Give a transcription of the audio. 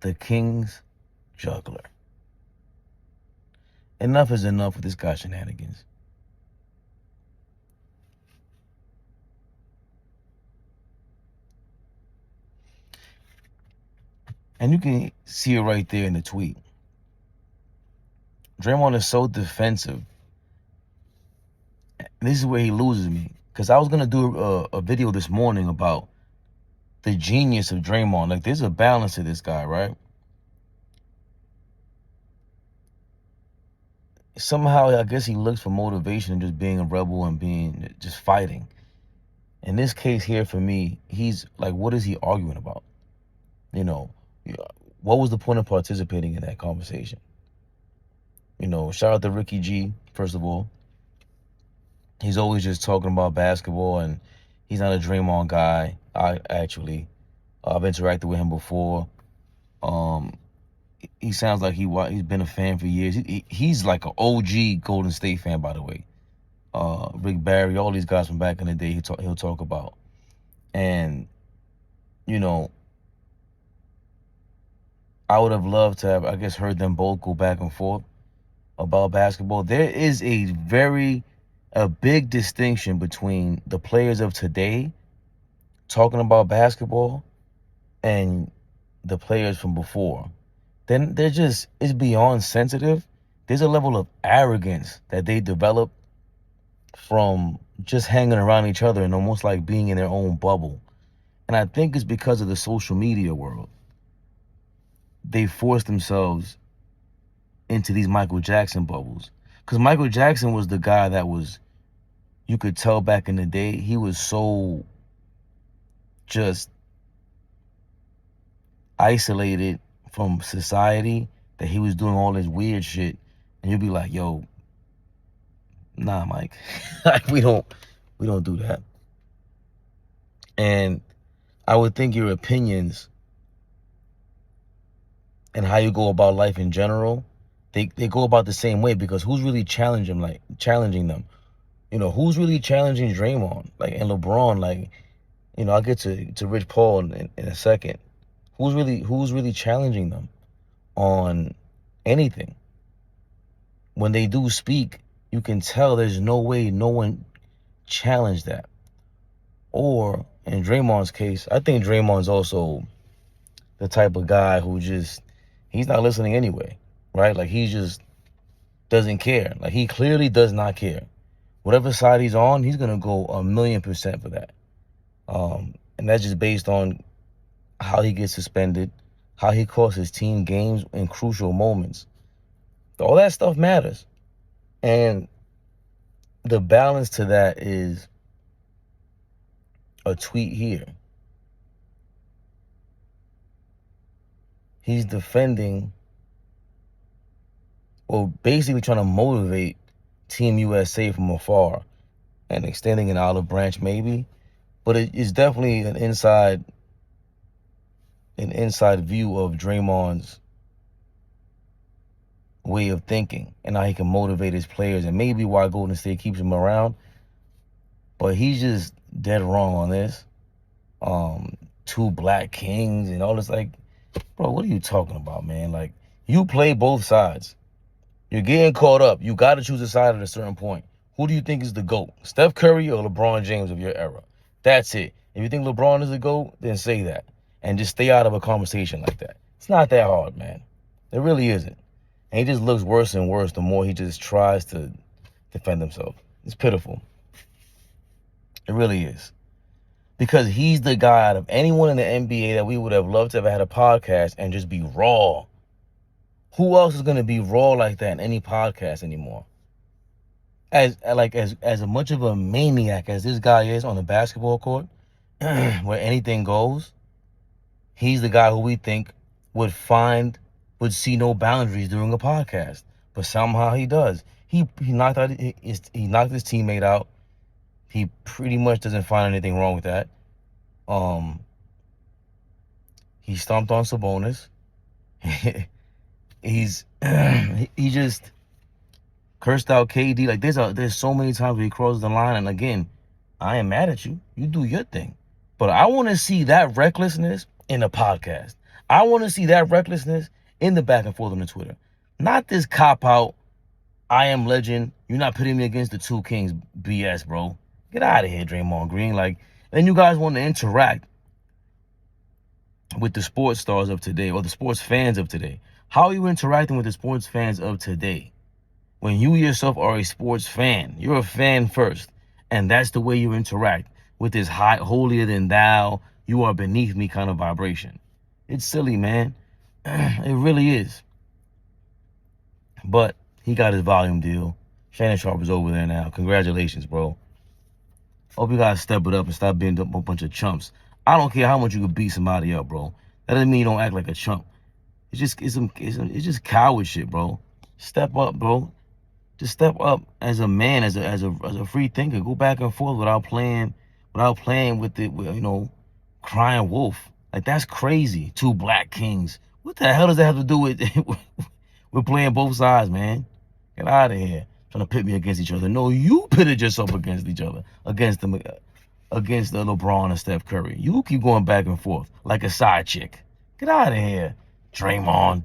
the King's juggler. Enough is enough with this guy's shenanigans. And you can see it right there in the tweet. Draymond is so defensive. This is where he loses me. Because I was going to do a video this morning about the genius of Draymond. Like, there's a balance to this guy, right? Somehow, I guess he looks for motivation in just being a rebel and being just fighting. In this case here, for me, he's like, what is he arguing about? You know, what was the point of participating in that conversation? You know, shout out to Ricky G, first of all. He's always just talking about basketball, and he's not a Draymond guy. I've interacted with him before. He sounds like he's been a fan for years. He's like an OG Golden State fan, by the way. Rick Barry, all these guys from back in the day, he'll talk about. And, you know, I would have loved to have, I guess, heard them both go back and forth about basketball. There is a big distinction between the players of today talking about basketball and the players from before. Then it's beyond sensitive. There's a level of arrogance that they develop from just hanging around each other and almost like being in their own bubble. And I think it's because of the social media world. They force themselves into these Michael Jackson bubbles. Because Michael Jackson was the guy that was, you could tell back in the day, he was so just isolated from society that he was doing all this weird shit. And you'd be like, yo, nah, Mike. we don't do that. And I would think your opinions and how you go about life in general, they go about the same way, because who's really challenging them? You know, who's really challenging Draymond? Like, and LeBron, like, you know, I'll get to Rich Paul in a second. Who's really challenging them on anything? When they do speak, you can tell there's no way no one challenged that. Or in Draymond's case, I think Draymond's also the type of guy who he's not listening anyway, right? Like, he just doesn't care. Like, he clearly does not care. Whatever side he's on, he's going to go 1,000,000% for that. And that's just based on how he gets suspended, how he costs his team games in crucial moments. All that stuff matters. And the balance to that is a tweet here. He's defending, or basically trying to motivate Team USA from afar and extending an olive branch maybe. But it's definitely an inside view of Draymond's way of thinking and how he can motivate his players, and maybe why Golden State keeps him around. But he's just dead wrong on this. 2 black kings and all this. Like, bro, what are you talking about, man? Like, you play both sides. You're getting caught up. You got to choose a side at a certain point. Who do you think is the GOAT? Steph Curry or LeBron James of your era? That's it. If you think LeBron is the GOAT, then say that. And just stay out of a conversation like that. It's not that hard, man. It really isn't. And he just looks worse and worse the more he just tries to defend himself. It's pitiful. It really is. Because he's the guy out of anyone in the NBA that we would have loved to have had a podcast and just be raw. Who else is going to be raw like that in any podcast anymore? As much of a maniac as this guy is on the basketball court, where anything goes, he's the guy who we think would see no boundaries during a podcast. But somehow he does. He knocked his teammate out. He pretty much doesn't find anything wrong with that. He stomped on Sabonis. he just cursed out KD. Like, there's so many times where he crosses the line. And again, I ain't mad at you. You do your thing. But I want to see that recklessness in a podcast. I want to see that recklessness in the back and forth on the Twitter. Not this cop-out, I am legend, you're not pitting me against the two kings BS, bro. Get out of here, Draymond Green. Like, and you guys want to interact with the sports stars of today or the sports fans of today. How are you interacting with the sports fans of today when you yourself are a sports fan? You're a fan first, and that's the way you interact with this high, holier than thou, you are beneath me kind of vibration. It's silly, man. It really is. But he got his volume deal. Shannon Sharpe is over there now. Congratulations, bro. Hope you guys step it up and stop being a bunch of chumps. I don't care how much you could beat somebody up, bro. That doesn't mean you don't act like a chump. It's just coward shit, bro. Step up, bro. Just step up as a man, as a free thinker. Go back and forth without playing with the, you know, crying wolf. Like, that's crazy. Two black kings. What the hell does that have to do with with playing both sides, man? Get out of here. Trying to pit me against each other. No, you pitted yourself against each other. Against the LeBron and Steph Curry. You keep going back and forth like a side chick. Get out of here, Draymond.